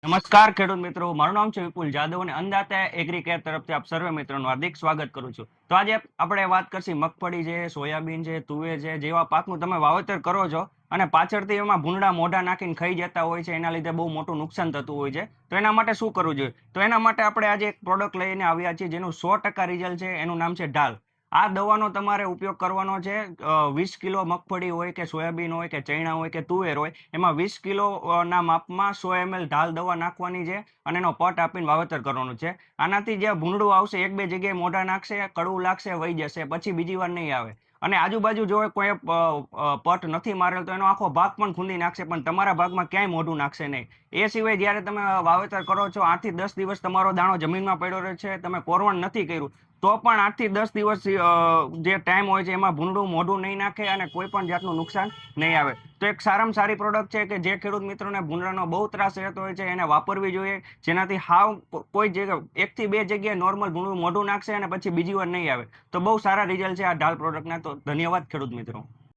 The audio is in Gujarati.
નમસ્કાર ખેડૂત મિત્રો, મારું નામ છે વિપુલ જાદવ અને અન્નદાતા એગ્રીકેર તરફથી આપ સર્વે મિત્રોનું હાર્દિક સ્વાગત કરું છું. તો આજે આપણે વાત કરશી મગફળી છે, સોયાબીન છે, તુવેર છે જેવા પાકનું તમે વાવેતર કરો છો અને પાછળથી એમાં ભૂંડા મોઢા નાખીને ખાઈ જતા હોય છે, એના લીધે બહુ મોટું નુકસાન થતું હોય છે. તો એના માટે શું કરવું જોઈએ? તો એના માટે આપણે આજે એક પ્રોડક્ટ લઈને આવ્યા છીએ જેનું 100% રિઝલ્ટ છે. એનું નામ છે ઢાલ. આ દવાનો તમારે ઉપયોગ કરવાનો છે. 20 કિલો મગફળી હોય કે સોયાબીન હોય કે ચણા હોય કે તુવેર હોય, એમાં 20 કિલો ના માપમાં 100 ml ઢાલ દવા નાખવાની છે અને એનો પટ આપીને વાવેતર કરવાનું છે. આનાથી જે ભૂંડળું આવશે એક બે જગ્યાએ મોઢા નાખશે, કડવું લાગશે, વહી જશે, પછી બીજી વાર નહીં આવે. અને આજુબાજુ જો કોઈ પટ નથી મારેલ તો એનો આખો ભાગ પણ ખૂંદી નાખશે, પણ તમારા ભાગમાં ક્યાંય મોઢું નાખશે નહીં. એ સિવાય જ્યારે તમે વાવેતર કરો છો 8 થી 10 દિવસ તમારો દાણો જમીનમાં પડ્યો રહે છે, તમે કોરવણ નથી કર્યું તો પણ 8 થી 10 દિવસ જે ટાઈમ હોય છે એમાં ભૂંડું મોઢું નહીં નાખે અને કોઈ પણ જાતનું નુકસાન નહીં આવે. તો એક સારામાં સારી પ્રોડક્ટ છે કે જે ખેડૂત મિત્રોને ભૂંડરાનો બહુ ત્રાસ રહેતો હોય છે એને વાપરવી જોઈએ, જેનાથી હાવ કોઈ જગ્યા 1 થી 2 જગ્યાએ નોર્મલ ભૂંડું મોઢું નાખશે અને પછી બીજી વાર નહીં આવે. તો બહુ સારા રિઝલ્ટ છે આ ઢાલ પ્રોડક્ટના. તો ધન્યવાદ ખેડૂત મિત્રો.